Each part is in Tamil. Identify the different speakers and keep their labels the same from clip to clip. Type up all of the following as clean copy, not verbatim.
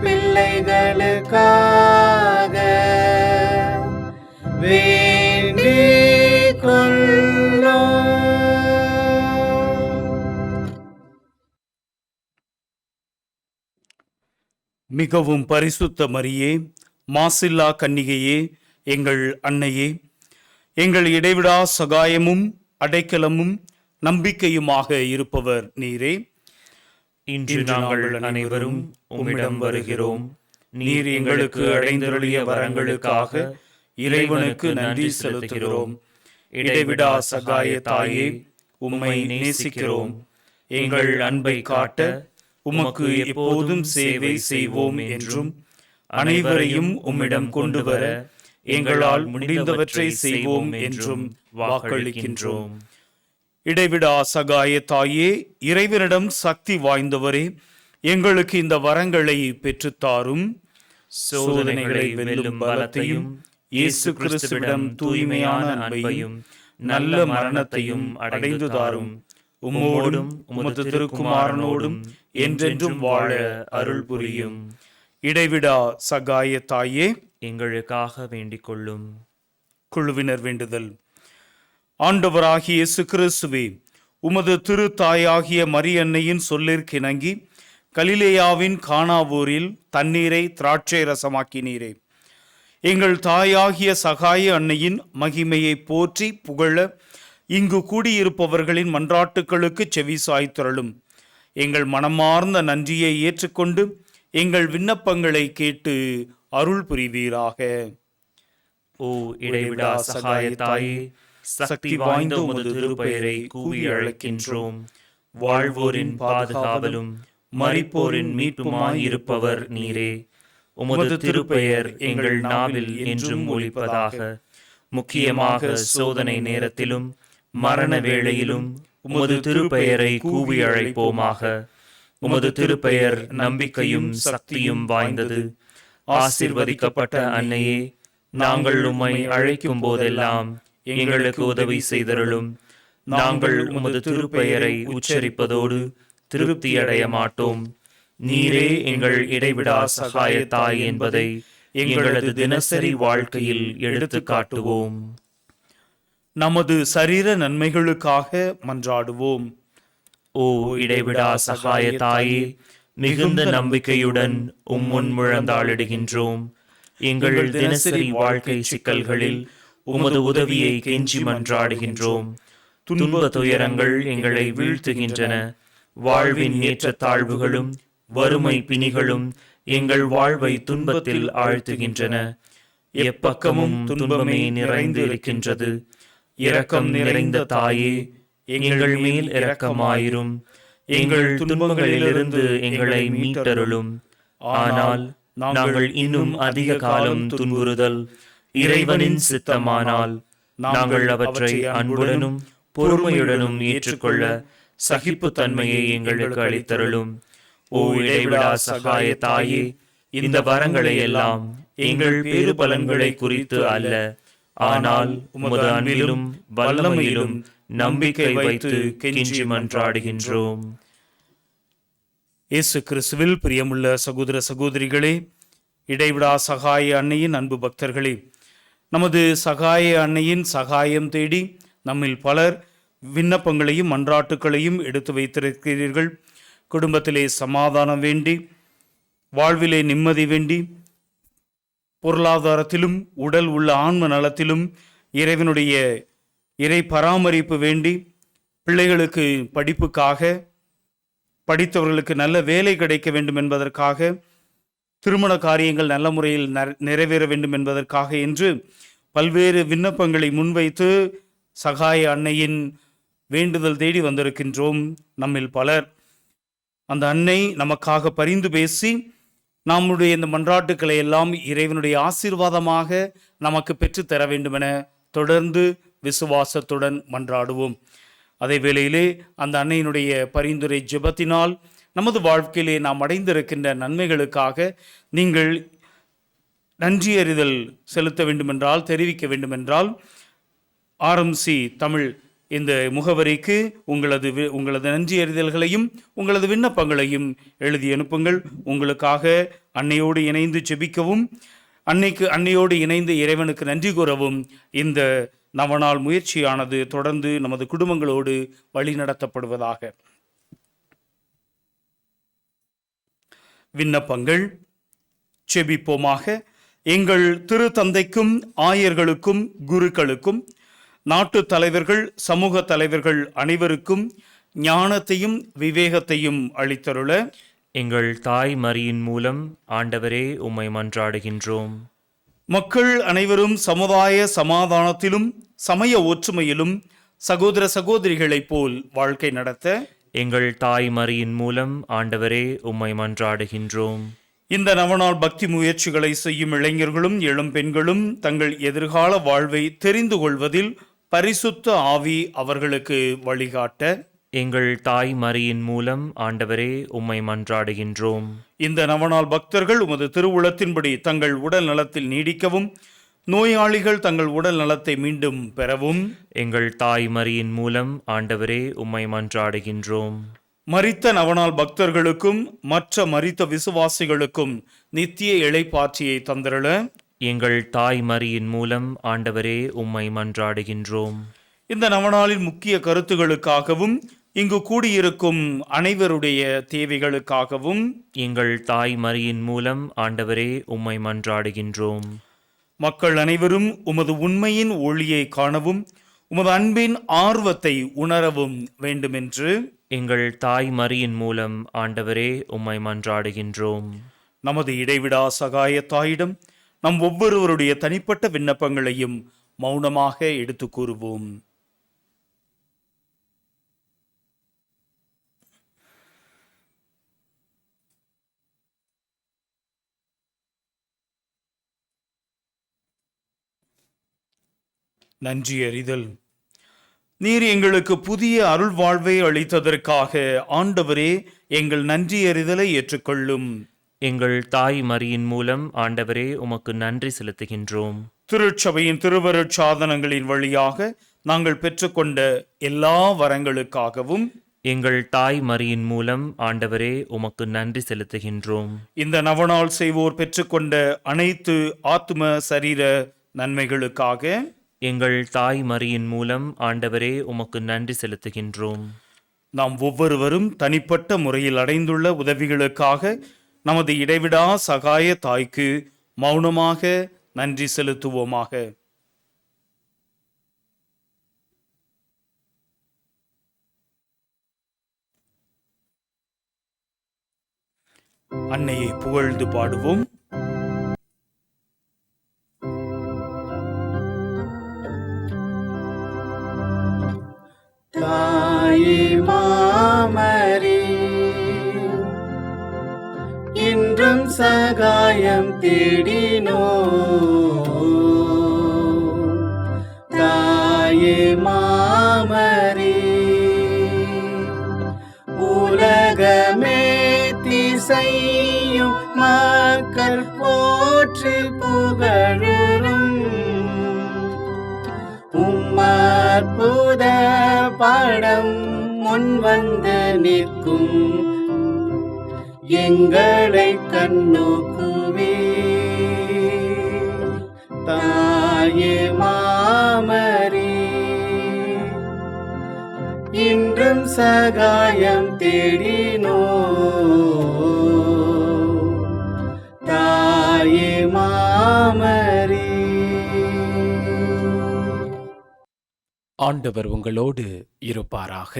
Speaker 1: பிள்ளைகளுக்காக வேண்டிக் கொள்ளும்.
Speaker 2: மிகவும் பரிசுத்த மரியே, மாசில்லா கன்னிகையே, எங்கள் அன்னையே, எங்கள் இடைவிடா சகாயமும் அடைக்கலமும் நம்பிக்கையுமாக இருப்பவர் நீரே.
Speaker 3: இன்று நாங்கள் அனைவரும் உம்மிடம் வருகிறோம். நீர் எங்களுக்கு அடைந்தருளிய வரங்களுக்காக இறைவனுக்கு நன்றி செலுத்துகிறோம். இடைவிடா சகாய தாயே, உம்மை நேசிக்கிறோம். எங்கள் அன்பை காட்ட உமக்கு எப்போதும் சேவை செய்வோம் என்றும், அனைவரையும் உம்மிடம் கொண்டு வர எங்களால் முடிந்தவற்றை செய்வோம் என்றும் வாக்களிக்கின்றோம்.
Speaker 2: இடைவிடா சகாய தாயே, இறைவனிடம் சக்தி வாய்ந்தவரே, எங்களுக்கு இந்த வரங்களை பெற்றுத்தாரும்.
Speaker 3: சோதனைகளை வெல்லும் பலத்தையும், இயேசு கிறிஸ்துவிடம் தூய்மையான அன்பையும் நல்ல மரணத்தையும் அடைந்து தாரும். உம்மோடும் உமது திருக்குமாரனோடும் என்றென்றும் வாழ அருள் புரியும்.
Speaker 2: இடைவிடா சகாய தாயே,
Speaker 3: எங்களுக்காக வேண்டிக் கொள்ளும்.
Speaker 2: குழுவினர் வேண்டுதல். ஆண்டவராகிய இயேசு கிறிஸ்துவே, உமது திரு தாயாகிய மரியன்னையின் சொல்லிற்கிணங்கி கலிலேயாவின் கானாவூரில் தண்ணீரை திராட்சை ரசமாக்கினீரே. எங்கள் தாயாகிய சகாய அன்னையின் மகிமையை போற்றி புகழ இங்கு கூடியிருப்பவர்களின் மன்றாட்டுக்களுக்கு செவி சாய்த்தருளும். எங்கள் மனமார்ந்த நன்றியை ஏற்றுக்கொண்டு எங்கள் விண்ணப்பங்களை கேட்டு அருள் புரிவீராக.
Speaker 3: ஓ இடைவிடா சகாய தாயே, சக்தி வாய்ந்த உமது திருப்பெயரை கூவி அழைக்கின்றோம். வாழ்வோரின் பாதுகாவலும் மரிப்போரின் மீட்புமாயிருப்பவர் நீரே. உமது திருப்பெயர் எங்கள் நாவில் என்றும் ஒலிப்பதாக. முக்கியமாக சோதனை நேரத்திலும் மரண வேளையிலும் உமது திருப்பெயரை கூவி அழைப்போமாக. உமது திருப்பெயர் நம்பிக்கையும் சக்தியும் வாய்ந்தது. ஆசீர்வதிக்கப்பட்ட அன்னையே, நாங்கள் உம்மை அழைக்கும் போதெல்லாம் எங்களுக்கு உதவி செய்தருளும். நாங்கள் உமது திருப்பெயரை உச்சரிப்பதோடு திருப்தி அடைய மாட்டோம். நீரே எங்கள் இடைவிடா சகாய தாய் என்பதை எங்களது தினசரி வாழ்க்கையில் எடுத்து காட்டுவோம்.
Speaker 2: நமது சரீர நன்மைகளுக்காக மன்றாடுவோம்.
Speaker 3: ஓ இடைவிடா சகாய தாயே, மிகுந்த நம்பிக்கையுடன் உம்முன் முழந்தாளிடுகின்றோம். எங்கள் தினசரி வாழ்க்கை சிக்கல்களில் உமது உதவியை கெஞ்சி மன்றாடுகின்றோம். துன்ப துயரங்கள் எங்களை வீழ்த்துகின்றன. வாழ்வின் ஏற்றத்தாழ்வுகளும் வறுமை பிணிகளும் எங்கள் வாழ்வை துன்பத்தில் ஆழ்த்துகின்றன. எப்பக்கமும் துன்பமே நிறைந்து இருக்கின்றது. இரக்கம் நிறைந்த தாயே, எங்கள் மேல் இரக்கமாயிரும். எங்கள் துன்பங்களிலிருந்து எங்களை மீட்டருளும். ஆனால் நாங்கள் இன்னும் அதிக காலம் துன்புறுதல் இறைவனின் சித்தமானால் நாங்கள் அவற்றை அன்புடனும் பொறுமையுடனும் ஏற்றுக்கொள்ள சகிப்புத்தன்மையை எங்களுக்கு அளித்தருளும். ஓ இடைவிடா சகாய தாயே, இந்த வரங்களை எல்லாம் எங்கள் பேறுபலன்களை குறித்து அல்ல, ஆனால் உமது அன்பிலும் வல்லமையிலும் நம்பிக்கை வைத்து கெஞ்சி மன்றாடுகின்றோம்.
Speaker 2: இயேசு கிறிஸ்துவில் பிரியமுள்ள சகோதர சகோதரிகளே, இடைவிடா சகாய அன்னையின் அன்பு பக்தர்களே, நமது சகாய அன்னையின் சகாயம் தேடி நம்மில் பலர் விண்ணப்பங்களையும் மன்றாட்டுக்களையும் எடுத்து வைத்திருக்கிறீர்கள். குடும்பத்திலே சமாதானம் வேண்டி, வாழ்விலே நிம்மதி வேண்டி, பொருளாதாரத்திலும் உடல் உள்ள ஆன்ம நலத்திலும் இறைவனுடைய இறை பராமரிப்பு வேண்டி, பிள்ளைகளுக்கு படிப்புக்காக, படித்தவர்களுக்கு நல்ல வேலை கிடைக்க வேண்டும் என்பதற்காக, திருமண காரியங்கள் நல்ல முறையில் நிறைவேற வேண்டும் என்பதற்காக என்று பல்வேறு விண்ணப்பங்களை முன்வைத்து சகாய அன்னையின் வேண்டுதல் தேடி வந்திருக்கின்றோம். நம்மில் பலர் அந்த அன்னை நமக்காக பரிந்து பேசி நம்முடைய இந்த மன்றாட்டுக்களை எல்லாம் இறைவனுடைய ஆசீர்வாதமாக நமக்கு பெற்றுத்தர வேண்டுமென தொடர்ந்து விசுவாசத்துடன் மன்றாடுவோம். அதே வேளையிலே அந்த அன்னையினுடைய பரிந்துரை ஜெபத்தினால் நமது வாழ்க்கையிலே நாம் அடைந்திருக்கின்ற நன்மைகளுக்காக நீங்கள் நன்றியறிதல் செலுத்த வேண்டுமென்றால், தெரிவிக்க வேண்டுமென்றால், RMC தமிழ் இந்த முகவரிக்கு உங்களது நன்றியறிதல்களையும் உங்களது விண்ணப்பங்களையும் எழுதி அனுப்புங்கள். உங்களுக்காக அன்னையோடு இணைந்து ஜெபிக்கவும், அன்னையோடு இணைந்து இறைவனுக்கு நன்றி கூறவும் இந்த நவநாள் முயற்சியானது தொடர்ந்து நமது குடும்பங்களோடு வழிநடத்தப்படுவதாக. விண்ணப்பங்கள். செபிப்போமாக. எங்கள் திருத்தந்தைக்கும் ஆயர்களுக்கும் குருக்களுக்கும் நாட்டு தலைவர்கள் சமூக தலைவர்கள் அனைவருக்கும் ஞானத்தையும் விவேகத்தையும் அளித்தருள
Speaker 3: எங்கள் தாய் மரியின் மூலம் ஆண்டவரே உம்மை மன்றாடுகின்றோம்.
Speaker 2: மக்கள் அனைவரும் சமுதாய சமாதானத்திலும் சமய ஒற்றுமையிலும் சகோதர சகோதரிகளைப் போல் வாழ்க்கை நடத்த
Speaker 3: எங்கள் தாய் மரியின் மூலம் ஆண்டவரே உம்மை மன்றாடுகின்றோம்.
Speaker 2: இந்த நவநாள் பக்தி முயற்சிகளை செய்யும் இளைஞர்களும் இளம் பெண்களும் தங்கள் எதிர்கால வாழ்வை தெரிந்து கொள்வதில் பரிசுத்த ஆவி அவர்களுக்கு வழிகாட்ட
Speaker 3: எங்கள் தாய் மரியின் மூலம் ஆண்டவரே உம்மை மன்றாடுகின்றோம்.
Speaker 2: இந்த நவநாள் பக்தர்கள் உமது திருவுளத்தின்படி தங்கள் உடல் நலத்தில் நீடிக்கவும், நோயாளிகள் தங்கள் உடல் நலத்தை மீண்டும் பெறவும்
Speaker 3: எங்கள் தாய் மரியின் மூலம் ஆண்டவரே உம்மை மன்றாடுகின்றோம்.
Speaker 2: மரித்த நவநாள் பக்தர்களுக்கும் மற்ற மரித்த விசுவாசிகளுக்கும் நித்திய இளைப்பாற்றியை தந்திரள
Speaker 3: எங்கள் தாய் மரியின் மூலம் ஆண்டவரே உம்மை மன்றாடுகின்றோம்.
Speaker 2: இந்த நவநாளின் முக்கிய கருத்துகளுக்காகவும் இங்கு கூடியிருக்கும் அனைவருடைய தேவைகளுக்காகவும்
Speaker 3: எங்கள் தாய் மரியின் மூலம் ஆண்டவரே உம்மை மன்றாடுகின்றோம்.
Speaker 2: மக்கள் அனைவரும் உமது உண்மையின் ஒளியை காணவும் உமது அன்பின் ஆர்வத்தை உணரவும் வேண்டுமென்று
Speaker 3: எங்கள் தாய் மரியின் மூலம் ஆண்டவரே உம்மை மன்றாடுகின்றோம்.
Speaker 2: நமது இடைவிடா சகாய தாயிடம் நம் ஒவ்வொருவருடைய தனிப்பட்ட விண்ணப்பங்களையும் மௌனமாக எடுத்து கூறுவோம். நன்றி அறிதல். நீர் எங்களுக்கு புதிய அருள் வாழ்வை அளித்ததற்காக ஆண்டவரே எங்கள் நன்றி அறிதலை ஏற்றுக்கொள்ளும்.
Speaker 3: எங்கள் தாய் மரியின் மூலம் ஆண்டவரே உமக்கு நன்றி செலுத்துகின்றோம்.
Speaker 2: திருச்சபையின் திருவருட்சாதனங்களின் வழியாக நாங்கள் பெற்றுக்கொண்ட எல்லா வரங்களுக்காகவும்
Speaker 3: எங்கள் தாய் மரியின் மூலம் ஆண்டவரே உமக்கு நன்றி செலுத்துகின்றோம்.
Speaker 2: இந்த நவநாள் செய்வோர் பெற்றுக்கொண்ட அனைத்து ஆத்ம சரீர நன்மைகளுக்காக
Speaker 3: எங்கள் தாய் மரியின் மூலம் ஆண்டவரே உமக்கு நன்றி செலுத்துகின்றோம்.
Speaker 2: நாம் ஒவ்வொருவரும் தனிப்பட்ட முறையில் அடைந்துள்ள உதவிகளுக்காக நமது இடைவிடா சகாய தாய்க்கு மௌனமாக நன்றி செலுத்துவோமாக. அன்னையை புகழ்ந்து பாடுவோம்.
Speaker 1: தாயே மாமரி இன்றும் சகாயம் தேடினோ. தாயே மாமரி உலகமே திசையும் மக்கள் போற்றி புகழும் உம்மற்புத படம் முன் வந்து நிற்கும் எங்களை கண்ணோக்குவே. தாயே மாமரி இன்றும் சகாயம் தேடினோ. தாயே மாமரி.
Speaker 4: ஆண்டவர் உங்களோடு இருப்பாராக.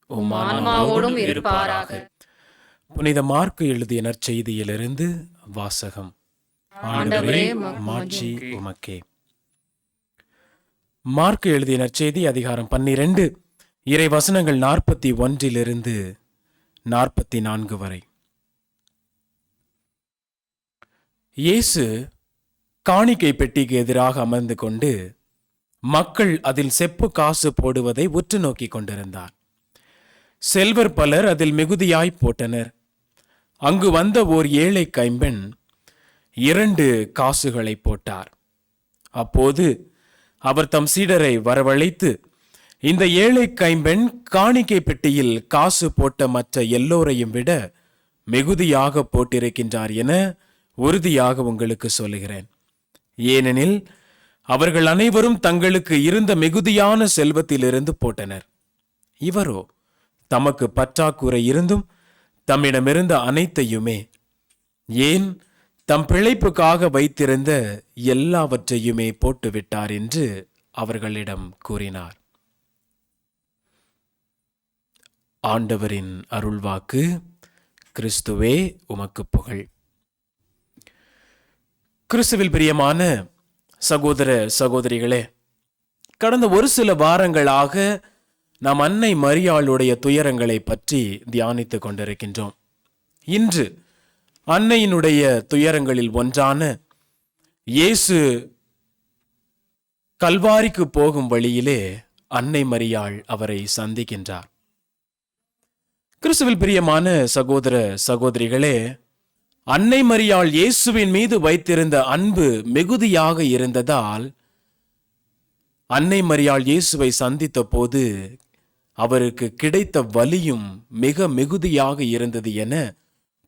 Speaker 4: உம்
Speaker 5: ஆன்மாவோடும் இருப்பாராக.
Speaker 4: புனித மார்க்கு எழுதிய நற்செய்தியிலிருந்து வாசகம்.
Speaker 5: ஆண்டவரே,
Speaker 4: மாட்சி உமக்கே. மார்க்கு எழுதிய நற்செய்தி அதிகாரம் 12 இறை வசனங்கள் 41 44 வரை. இயேசு காணிக்கை பெட்டிக்கு எதிராக அமர்ந்து கொண்டு மக்கள் அதில் செப்பு காசு போடுவதை உற்று நோக்கி கொண்டிருந்தார். செல்வர் பலர் அதில் மிகுதியாய் போட்டனர். அங்கு வந்த ஓர் ஏழை கைம்பெண் 2 காசுகளை போட்டார். அப்போது அவர் தம் சீடரை வரவழைத்து, இந்த ஏழை கைம்பெண் காணிக்கை பெட்டியில் காசு போட்ட மற்ற எல்லோரையும் விட மிகுதியாக போட்டிருக்கின்றார் என உறுதியாக உங்களுக்கு சொல்லுகிறேன். ஏனெனில் அவர்கள் அனைவரும் தங்களுக்கு இருந்த மிகுதியான செல்வத்திலிருந்து போட்டனர். இவரோ தமக்கு பற்றாக்குறை இருந்தும் தம்மிடமிருந்த அனைத்தையுமே, ஏன் தம் பிழைப்புக்காக வைத்திருந்த எல்லாவற்றையுமே போட்டுவிட்டார் என்று அவர்களிடம் கூறினார். ஆண்டவரின் அருள்வாக்கு. கிறிஸ்துவே உமக்கு புகழ். கிறிஸ்துவில் பிரியமான சகோதர சகோதரிகளே, கடந்த ஒரு சில வாரங்களாக நாம் அன்னை மரியாளுடைய துயரங்களை பற்றி தியானித்துக் கொண்டிருக்கின்றோம். இன்று அன்னையினுடைய துயரங்களில் ஒன்றான இயேசு கல்வாரிக்கு போகும் வழியிலே அன்னை மரியாள் அவரை சந்திக்கின்றார். கிறிஸ்துவில் பிரியமான சகோதர சகோதரிகளே, அன்னை மரியாள் இயேசுவின் மீது வைத்திருந்த அன்பு மிகுதியாக இருந்ததால் அன்னை மரியாள் இயேசுவை சந்தித்த போது அவருக்கு கிடைத்த வலியும் மிக மிகுதியாக இருந்தது என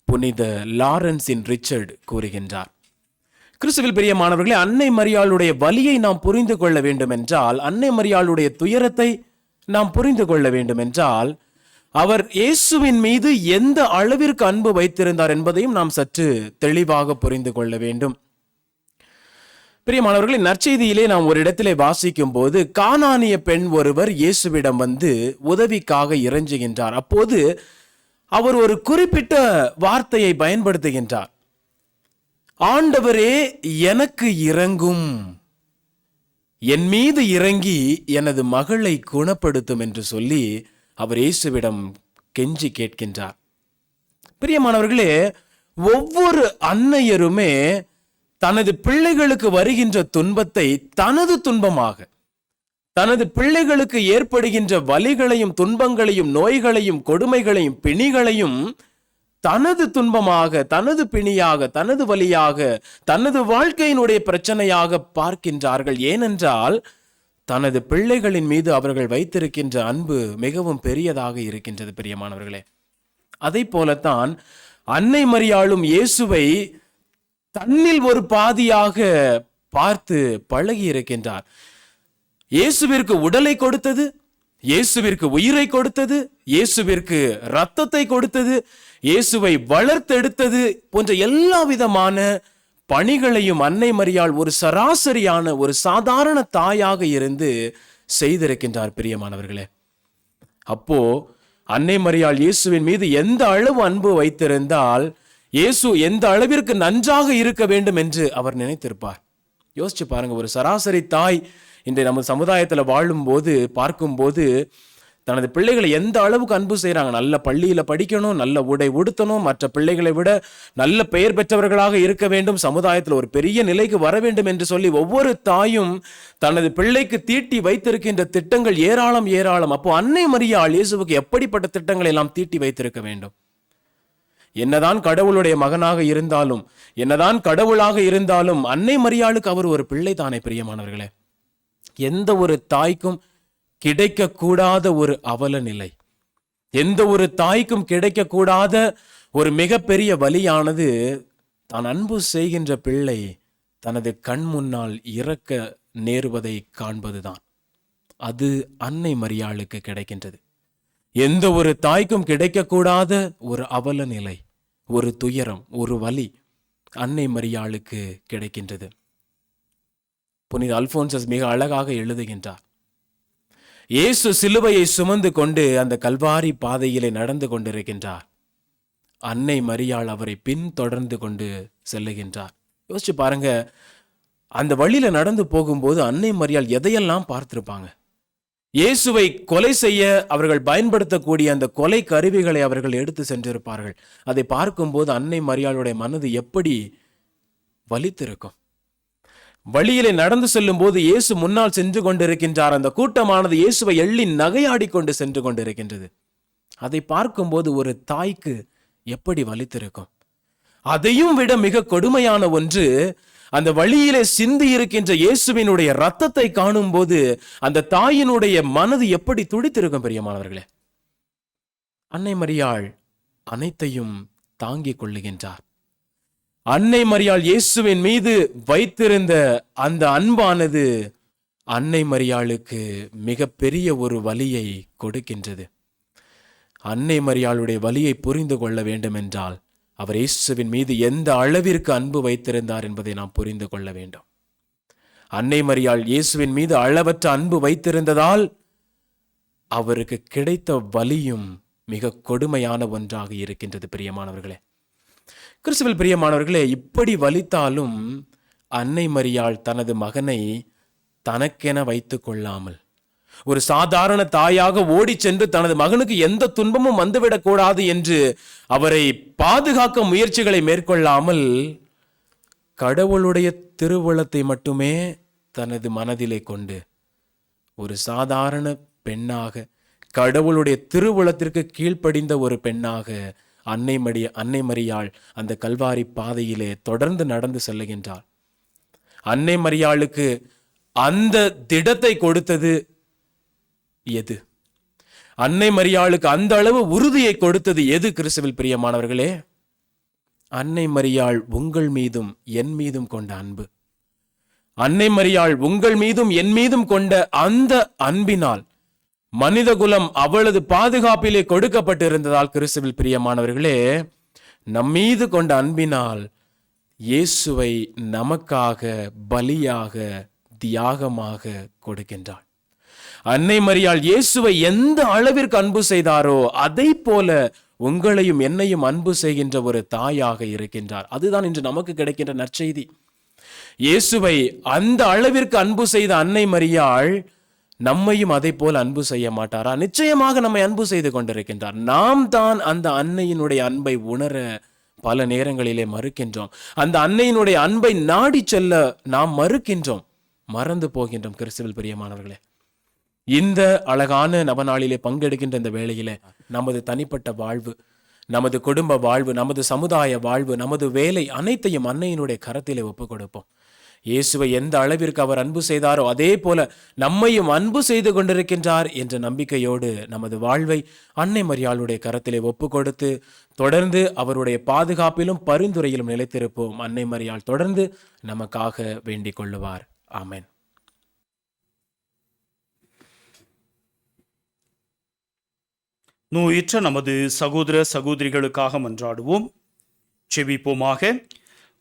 Speaker 4: புனித லாரன்ஸின் ரிச்சர்ட் கூறுகின்றார். கிறிஸ்துவில் பிரியமானவர்களே, அன்னை மரியாளுடைய வலியை நாம் புரிந்து கொள்ள வேண்டும் என்றால், அன்னை மரியாளுடைய துயரத்தை நாம் புரிந்து கொள்ள வேண்டும் என்றால், அவர் இயேசுவின் மீது எந்த அளவிற்கு அன்பு வைத்திருந்தார் என்பதையும் நாம் சற்று தெளிவாக புரிந்து கொள்ள வேண்டும். பிரியமானவர்களே, நற்செய்தியிலே நாம் ஒரு இடத்திலே வாசிக்கும் போது கானானிய பெண் ஒருவர் இயேசுவிடம் வந்து உதவிக்காக இறைஞ்சுகின்றார். அப்போது அவர் ஒரு குறிப்பிட்ட வார்த்தையை பயன்படுத்துகின்றார். ஆண்டவரே, எனக்கு இரங்கும், என் மீது இறங்கி எனது மகளை குணப்படுத்தும் என்று சொல்லி அவர் இயேசுவிடம் கெஞ்சி கேட்கின்றார். பிரியமானவர்களே, ஒவ்வொரு அன்னையருமே தனது பிள்ளைகளுக்கு வருகின்ற துன்பத்தை தனது துன்பமாக, தனது பிள்ளைகளுக்கு ஏற்படுகின்ற வலிகளையும் துன்பங்களையும் நோய்களையும் கொடுமைகளையும் பிணிகளையும் தனது துன்பமாக, தனது பிணியாக, தனது வலியாக, தனது வாழ்க்கையினுடைய பிரச்சனையாக பார்க்கின்றார்கள். ஏனென்றால் தனது பிள்ளைகளின் மீது அவர்கள் வைத்திருக்கின்ற அன்பு மிகவும் பெரியதாக இருக்கின்றது. பிரியமானவர்களே, அதை போலத்தான் அன்னை மரியாளும் இயேசுவை தன்னில் ஒரு பாதியாக பார்த்து பழகி இருக்கின்றார். இயேசுவிற்கு உடலை கொடுத்தது, இயேசுவிற்கு உயிரை கொடுத்தது, இயேசுவிற்கு இரத்தத்தை கொடுத்தது, இயேசுவை வளர்த்தெடுத்தது போன்ற எல்லா விதமான பணிகளையும் அன்னை மரியாள் ஒரு சராசரியான ஒரு சாதாரண தாயாக இருந்து செய்திருக்கின்றார். பிரியமானவர்களே, அப்போ அன்னை மரியாள் இயேசுவின் மீது எந்த அளவு அன்பு வைத்திருந்தால் இயேசு எந்த அளவிற்கு நன்றாக இருக்க வேண்டும் என்று அவர் நினைத்திருப்பார். யோசிச்சு பாருங்க, ஒரு சராசரி தாய் இன்றைய நம்ம சமுதாயத்தில் வாழும் போது பார்க்கும்போது தனது பிள்ளைகளை எந்த அளவுக்கு அன்பு செய்கிறாங்க. நல்ல பள்ளியில படிக்கணும், நல்ல உடை உடுத்தணும், மற்ற பிள்ளைகளை விட நல்ல பெயர் பெற்றவர்களாக இருக்க வேண்டும், சமுதாயத்தில் ஒரு பெரிய நிலைக்கு வர வேண்டும் என்று சொல்லி ஒவ்வொரு தாயும் தனது பிள்ளைக்கு தீட்டி வைத்திருக்கின்ற திட்டங்கள் ஏராளம் ஏராளம். அப்போ அன்னை மரியாள் இயேசுவுக்கு எப்படிப்பட்ட திட்டங்களை எல்லாம் தீட்டி வைத்திருக்க வேண்டும்? என்னதான் கடவுளுடைய மகனாக இருந்தாலும், என்னதான் கடவுளாக இருந்தாலும் அன்னை மரியாளுக்கு அவர் ஒரு பிள்ளை தானே. பிரியமானவர்களே, எந்த ஒரு தாய்க்கும் கிடைக்கக்கூடாத ஒரு அவல நிலை, எந்த ஒரு தாய்க்கும் கிடைக்கக்கூடாத ஒரு மிகப்பெரிய வலியானது தான் அன்பு செய்கின்ற பிள்ளை தனது கண் முன்னால் இறக்க நேருவதை காண்பதுதான். அது அன்னை மரியாளுக்கு கிடைக்கின்றது. எந்த ஒரு தாய்க்கும் கிடைக்கக்கூடாத ஒரு அவல நிலை, ஒரு துயரம், ஒரு வலி அன்னை மரியாளுக்கு கிடைக்கின்றது. புனித அல்போன்சஸ் மிக அழகாக எழுதுகின்றார். இயேசு சிலுவையை சுமந்து கொண்டு அந்த கல்வாரி பாதையிலே நடந்து கொண்டிருக்கின்றார். அன்னை மரியாள் அவரை பின்தொடர்ந்து கொண்டு செல்லுகின்றார். யோசிச்சு பாருங்க, அந்த வழியில நடந்து போகும்போது அன்னை மரியாள் எதையெல்லாம் பார்த்திருப்பாங்க. இயேசுவை கொலை செய்ய அவர்கள் பயன்படுத்தக்கூடிய அந்த கொலை கருவிகளை அவர்கள் எடுத்து சென்றிருப்பார்கள். அதை பார்க்கும்போது அன்னை மரியாளுடைய மனது எப்படி வலித்திருக்கும். வழியிலே நடந்து செல்லும் போது இயேசு முன்னால் சென்று கொண்டிருக்கின்றார். அந்த கூட்டமானது இயேசுவை எள்ளி நகையாடி கொண்டு சென்று கொண்டிருக்கின்றது. அதை பார்க்கும்போது ஒரு தாய்க்கு எப்படி வலித்திருக்கும். அதையும் விட மிக கொடுமையான ஒன்று, அந்த வழியிலே சிந்தி இருக்கின்ற இயேசுவினுடைய இரத்தத்தை காணும் போது அந்த தாயினுடைய மனது எப்படி துடித்திருக்கும். பிரியமானவர்களே, அன்னை மரியாள் அனைத்தையும் தாங்கிக் கொள்ளுகின்றார். அன்னை மரியாள் இயேசுவின் மீது வைத்திருந்த அந்த அன்பானது அன்னை மரியாளுக்கு மிகப்பெரிய ஒரு வலியை கொடுக்கின்றது. அன்னை மரியாளுடைய வலியை புரிந்து கொள்ள வேண்டும் என்றால் அவர் இயேசுவின் மீது எந்த அளவிற்கு அன்பு வைத்திருந்தார் என்பதை நாம் புரிந்து கொள்ள வேண்டும். அன்னை மரியாள் இயேசுவின் மீது அளவற்ற அன்பு வைத்திருந்ததால் அவருக்கு கிடைத்த வலியும் மிக கொடுமையான ஒன்றாக இருக்கின்றது. பிரியமானவர்களே, கிறிஸ்துவில் பிரியமானவர்களே, இப்படி வலித்தாலும் அன்னை மரியாள் தனது மகனை தனக்கென வைத்துக் கொள்ளாமல் ஒரு சாதாரண தாயாக ஓடி சென்று தனது மகனுக்கு எந்த துன்பமும் வந்துவிடக் கூடாது என்று அவரை பாதுகாக்க முயற்சிகளை மேற்கொள்ளாமல் கடவுளுடைய திருவுளத்தை மட்டுமே தனது மனதிலே கொண்டு ஒரு சாதாரண பெண்ணாக, கடவுளுடைய திருவுளத்திற்கு கீழ்ப்படிந்த ஒரு பெண்ணாக அன்னை மரியாள் அந்த கல்வாரி பாதையிலே தொடர்ந்து நடந்து செல்லுகின்றார். அன்னை மரியாளுக்கு அந்த திடத்தை கொடுத்தது எது? அன்னை மரியாளுக்கு அந்த அளவு உறுதியை கொடுத்தது எது? கிறிஸ்துவில் பிரியமானவர்களே, அன்னை மரியாள் உங்கள் மீதும் என் மீதும் கொண்ட அன்பு, அன்னை மரியாள் உங்கள் மீதும் என் மீதும் கொண்ட அந்த அன்பினால் மனிதகுலம் அவளது பாதுகாப்பிலே கொடுக்கப்பட்டிருந்ததால் கிறிஸ்துவில் பிரியமானவர்களே, நம்மீது கொண்ட அன்பினால் இயேசுவை நமக்காக பலியாக தியாகமாக கொடுக்கின்றாள். அன்னை மரியாள் இயேசுவை எந்த அளவிற்கு அன்பு செய்தாரோ அதை போல உங்களையும் என்னையும் அன்பு செய்கின்ற ஒரு தாயாக இருக்கின்றார். அதுதான் இன்று நமக்கு கிடைக்கின்ற நற்செய்தி. இயேசுவை அந்த அளவிற்கு அன்பு செய்த அன்னை மரியாள் நம்மையும் அதை போல அன்பு செய்ய மாட்டாரா? நிச்சயமாக நம்மை அன்பு செய்து கொண்டிருக்கின்றார். நாம் தான் அந்த அன்னையினுடைய அன்பை உணர பல நேரங்களிலே மறுக்கின்றோம். அந்த அன்னையினுடைய அன்பை நாடி செல்ல நாம் மறுக்கின்றோம், மறந்து போகின்றோம். கிறிஸ்துவில் பிரியமானவர்களே, இந்த அழகான நவநாளிலே பங்கெடுக்கின்ற இந்த வேளையிலே நமது தனிப்பட்ட வாழ்வு, நமது குடும்ப வாழ்வு, நமது சமுதாய வாழ்வு, நமது வேலை அனைத்தையும் அன்னையினுடைய கரத்திலே ஒப்புக் கொடுப்போம். இயேசுவை எந்த அளவிற்கு அவர் அன்பு செய்தாரோ அதே போல நம்மையும் அன்பு செய்து கொண்டிருக்கின்றார் என்ற நம்பிக்கையோடு நமது வாழ்வை அன்னை மரியாளுடைய கரத்திலே ஒப்பு கொடுத்து தொடர்ந்து அவருடைய பாதுகாப்பிலும் பரிந்துரையிலும் நிலைத்திருப்போம். அன்னை மரியாள் தொடர்ந்து நமக்காக வேண்டிக் கொள்ளுவார். ஆமென்.
Speaker 2: நோயுற்ற நமது சகோதர சகோதரிகளுக்காக மன்றாடுவோம். செபிப்போமாக.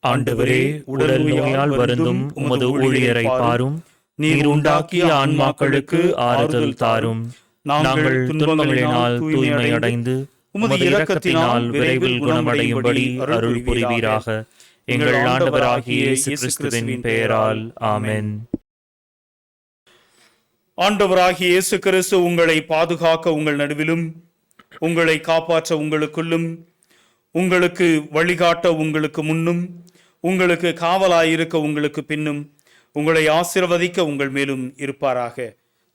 Speaker 3: ஆண்டவரே, உடல் நோயால் வருந்தும் உமது ஊழியரை பாரும். நீர் உண்டாக்கிய ஆன்மாக்களுக்கு ஆறுதல் தாரும். நாங்கள் துன்பங்களினால் தூய்மை அடைந்து உமது இரக்கத்தினால் விரைவில் குணமடையும்படி அருள் புரிவீராக. எங்கள் ஆண்டவராகிய இயேசு கிறிஸ்துவின் பெயரால் ஆமென்.
Speaker 2: ஆண்டவராகிய இயேசு கிறிஸ்து உங்களை பாதுகாக்க உங்கள் நடுவிலும், உங்களை காப்பாற்ற உங்களுக்குள்ளும், உங்களுக்கு வழிகாட்ட உங்களுக்கு முன்னும், உங்களுக்கு காவலாயிருக்க உங்களுக்கு பின்னும், உங்களை ஆசீர்வதிக்க உங்கள் மேலும் இருப்பாராக.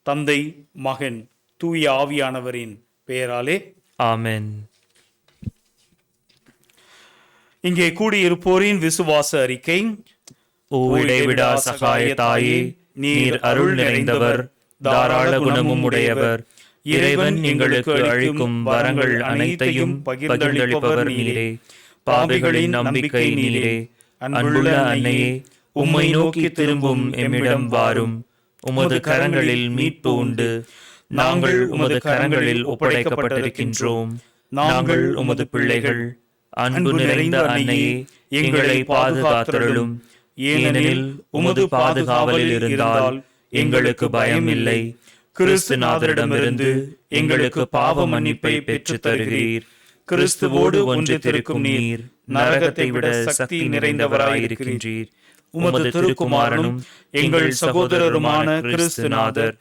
Speaker 2: தந்தை, மகன், தூய ஆவியானவரின் பெயராலே
Speaker 3: ஆமென்.
Speaker 2: இங்கே கூடியிருப்போரின் விசுவாச அறிக்கை.
Speaker 3: ஓ இடைவிடா சகாய தாயே, நீர் அருள் நிறைந்தவர், தாராள குணமும் உடையவர். இறைவன் எங்களுக்கு அளிக்கும் வரங்கள் அனைத்தையும் பகிர்ந்தளிப்பவர் நீரே. பாவிகளின் நம்பிக்கை நீரே. அன்புள்ள அன்னையே, உம்மை நோக்கி திரும்பும் எம்மிடம் வாரும். உமது கரங்களில் மீட்பு உண்டு. நாங்கள் உமது கரங்களில் ஒப்படைக்கப்பட்டிருக்கின்றோம். நாங்கள் உமது பிள்ளைகள். அன்பு நிறைந்த அன்னையே, எங்களை பாதுகாத்தருளும். ஏனெனில் உமது பாதுகாவலில் இருந்தால் எங்களுக்கு பயம் இல்லை. கிறிஸ்துநாதரிடமிருந்து எங்களுக்கு பாவ மன்னிப்பை பெற்றுத் தருகிறீர். கிறிஸ்துவோடு ஒன்றித்திருக்கும் நீர் நரகத்தை விட சக்தி நிறைந்தவராயிருக்கின்றீர். உமது திருக்குமாரனும் எங்கள் சகோதரருமான கிறிஸ்துநாதர்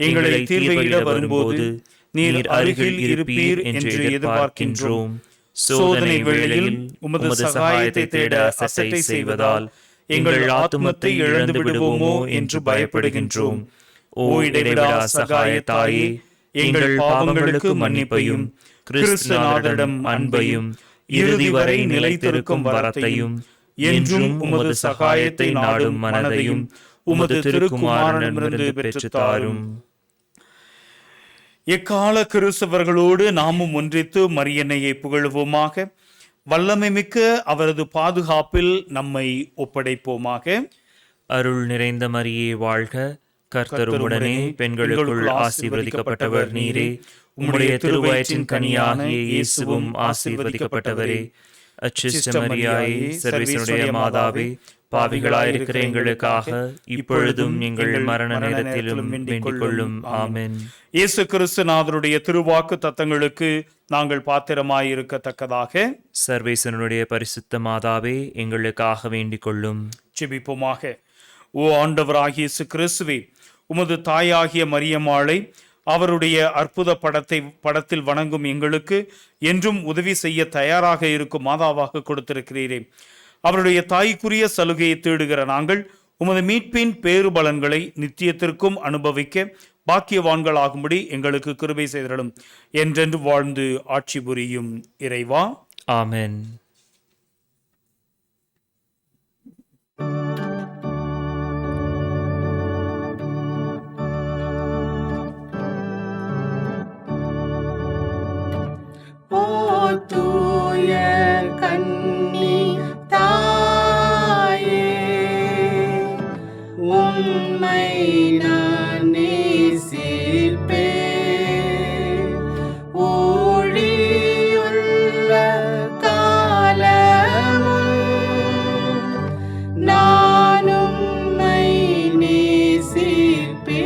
Speaker 3: எங்களை தீர்வையிட வரும்போது நீர் அருகில் இருப்பீர் என்று எதிர்பார்க்கின்றோம். சோதனை வேளையில் உமது சகாயத்தை தேட அசட்டை செய்வதால் எங்கள் ஆத்துமத்தை இழந்து விடுவோமோ என்று பயப்படுகின்றோம். ஓ இடைவிடா சகாய தாயே, எங்கள் பாவங்களுக்கு மன்னிப்பையும், கிறிஸ்துநாதரிடம் அன்பையும், இறுதி வரை நிலைத்திருக்கும் வரத்தையும், என்றும் உமது சகாயத்தை நாடும் மனதையும் உமது திருக்குமாரனிடமிருந்து பெற்றுத் தாரும். எக்கால கிறிஸ்தவர்களோடு நாமும் ஒன்றித்து மரியன்னையை புகழுவோமாக.
Speaker 2: வல்லமை மிக்க அவரது பாதுகாப்பில் நம்மை ஒப்படைப்போமாக.
Speaker 3: அருள் நிறைந்த மரியே வாழ்க, கர்த்தர் உடனே பெண்களுக்குள் ஆசீர்வதிக்கப்பட்டவர் நீரே. உம்முடைய திருவயிற்றின் கனியாகிய இயேசுவும் ஆசீர்வதிக்கப்பட்டவரே. அச்சிஷ்ட மரியாயே, சர்வேசுடைய மாதாவே, பாவிகளாயிருக்கிற எங்களுக்காக இப்பொழுதும் எங்கள் மரண நேரத்திலும் வேண்டிக் கொள்ளும். ஆமென்.
Speaker 2: இயேசு கிறிஸ்து நாதருடைய திருவாக்கு தத்தங்களுக்கு நாங்கள் பாத்திரமாயிருக்கத்தக்கதாக
Speaker 3: சர்வேசனுடைய பரிசுத்த மாதாவே, எங்களுக்காக வேண்டிக் கொள்ளும்.
Speaker 2: ஜெபிப்போமாக. ஓ ஆண்டவராகிய இயேசு கிறிஸ்துவே, உமது தாயாகிய மரியம்மாளை அவருடைய அற்புத படத்தில் வணங்கும் எங்களுக்கு என்றும் உதவி செய்ய தயாராக இருக்கும் மாதாவாக கொடுத்திருக்கிறீரே. அவருடைய தாய்க்குரிய சலுகையை தேடுகிற நாங்கள் உமது மீட்பின் பேறுபலன்களை நித்தியத்திற்கும் அனுபவிக்க பாக்கியவான்களாகும்படி எங்களுக்கு கிருபை செய்திடலும். என்றென்று வாழ்ந்து ஆட்சி புரியும் இறைவா.
Speaker 3: ஆமென்.
Speaker 1: ஓ தூய கன்னி தாயே, உம்மை நான் நேசிப்பேன். ஊழியுள்ள காலமும் நான் உம்மை நேசிப்பேன்.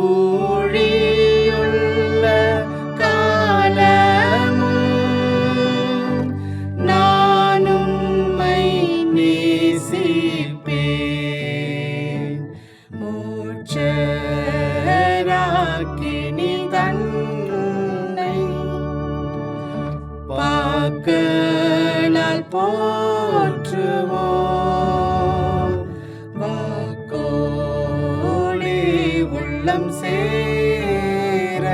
Speaker 1: ஊழியுள்ள காலமும் நான் உம்மை நேசிப்பேன். மூச்சராக்கினி தன்னை வாக்களால் போற்றுவோம். வாக்கோடே உள்ளம் சேர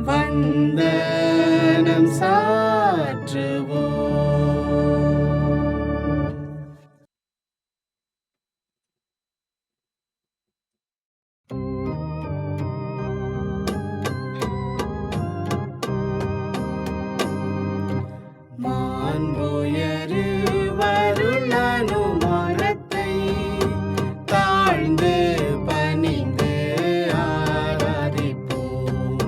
Speaker 1: வந்தனம் சாற்றுவோம். மாண்புயரு வருணனுமானத்தை தாழ்ந்து பணிந்து ஆராதிப்போம்.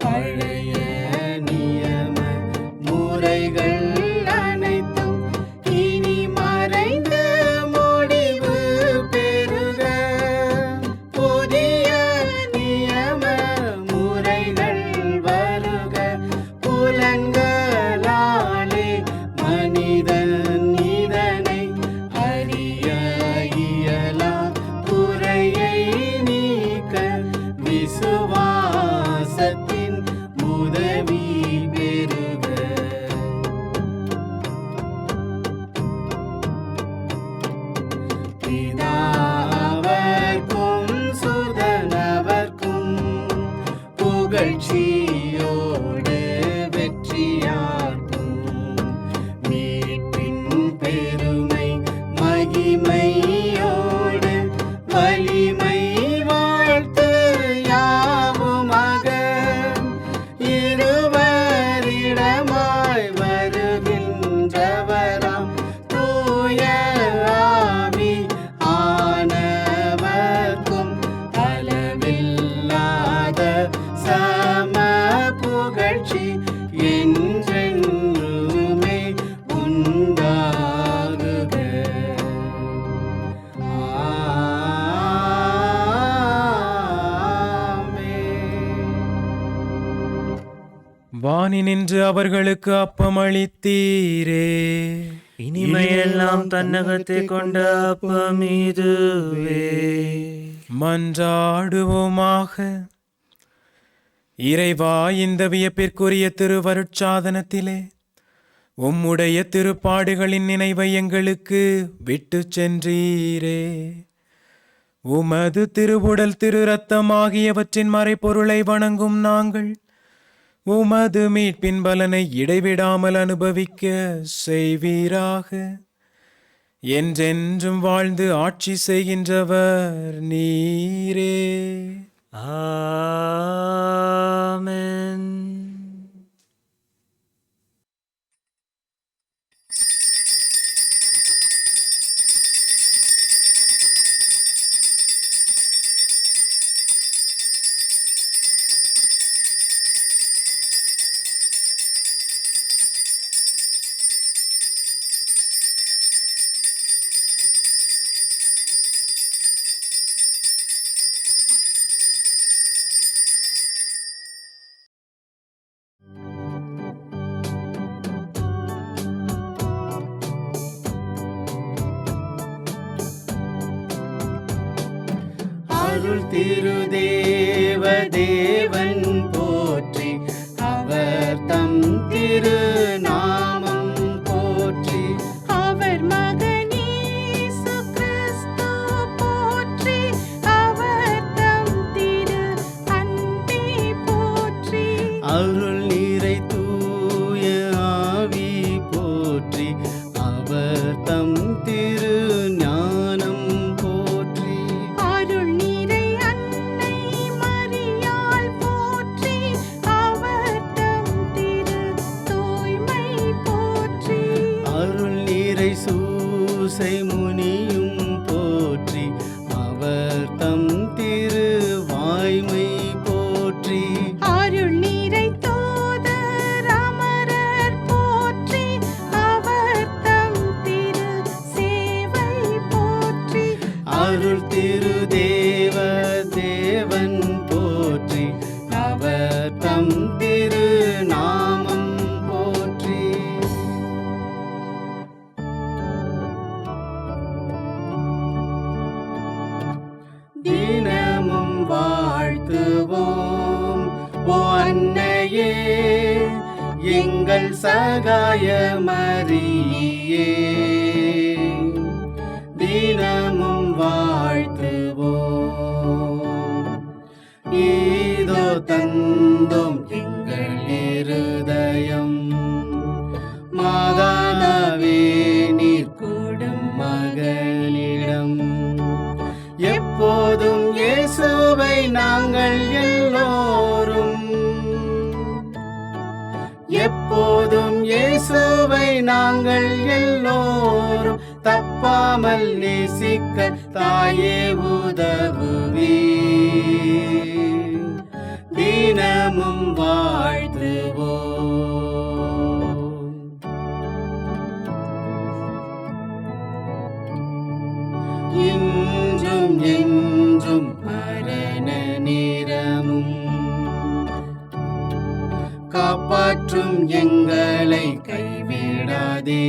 Speaker 1: பழைய நியம முறைகள் அனைத்தும் இனி மறைந்து முடிவு பெறுக. புதிய நியம முறைகள் வருக. புலன்களாலே மனிதன் இதனை அறிய இயலாம். குறையை நீக்க விசுவாசத்தின் உதவி பெறுக. பிதாவர்க்கும் சுதனவர்க்கும் புகழ்ச்சியோடு வெற்றியார்க்கும் மீட்பின் பெருமை மகிமையோடு வலிமை வாழ்த்து யாவுமாக. இருவரிடமாய் வருகின்றவராம் தூய ஆவி ஆனவர்க்கும் அளவில்லாத சம புகழ்ச்சி என்றென்றுமே உண்டாகுக. ஆமென்.
Speaker 4: வானி நின்று அவர்களுக்கு அப்பம் அளித்தீரே.
Speaker 3: இனிமையெல்லாம் தன்னகத்தை கொண்ட அப்பம் இதுவே.
Speaker 4: மன்றாடுவோமாக. இறைவா, இந்த வியப்பிற்குரிய திருவருட்சாதனத்திலே உம்முடைய திருப்பாடுகளின் நினைவை எங்களுக்கு விட்டு சென்றீரே. உமது திருவுடல் திரு இரத்தம் ஆகியவற்றின் மறைபொருளை வணங்கும் நாங்கள் உமது மீட்பின் பலனை இடைவிடாமல் அனுபவிக்க செய்வீராக. என்றென்றும் வாழ்ந்து ஆட்சி செய்கின்றவர் நீரே.
Speaker 3: ஆமென்.
Speaker 1: அருள் திருதேவ தேவன் போற்றி, அவர் தம் திருநாமம் போற்றி.
Speaker 6: அவர் மகன் இயேசு கிறிஸ்து போற்றி, அவர் தம் திரு அன்பே போற்றி.
Speaker 1: அருள் நிறை தூய ஆவி போற்றி, அவர் தம் திரு ஞானம் போற்றி.
Speaker 6: அருள் நிறை அன்னை மரியாள் போற்றி, அவர் தம் திரு தூய்மை போற்றி.
Speaker 1: அருள் நிறை சூசை முனியும் போற்றி, அவர் தம் திரு வாய்மை போற்றி.
Speaker 6: அருள் நிறை தூதர் அமரர் போற்றி, அவர் தம் திரு சேவை போற்றி.
Speaker 1: அருள் திருதேவ தேவன் போற்றி, அவர் தம் திரு நாமம் போற்றி. தினமும் வாழ்த்துவோம் ஓ அன்னையே, எங்கள் சகாய மரியே. தினமும் வாழ்த்துவோம். இதோ தந்தோம் எங்கள் இருதயம், மாதாவே நீர் கூடும் மகனிடம். எப்போதும் இயேசுவை நாங்கள் எல்லோரும், எப்போதும் இயேசுவை நாங்கள் எல்லோரும் தப்பாமல் நேசிக்க தாயே உதவுவே. தினமும் வாழ்த்துவோம். இன்றும் என்றும் மரண நேரமும் காப்பாற்றும் எங்களை கைவிடாதேயும்.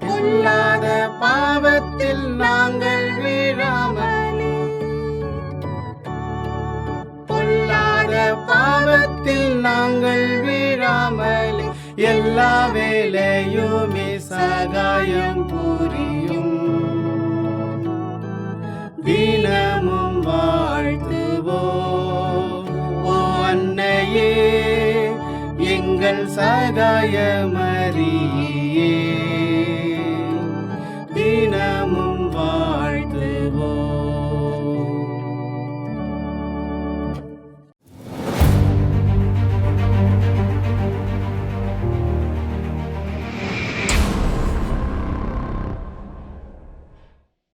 Speaker 1: பொல்லாத பாவத்தில் நாங்கள் வீழாமலே, பொல்லாத பாவத்தில் நாங்கள் வீழாமலே, எல்லா வேளையுமே சகாயம் புரியும். தினமும் வாழ்த்துவோம் ஓ அன்னையே, எங்கள் சகாய மரியே.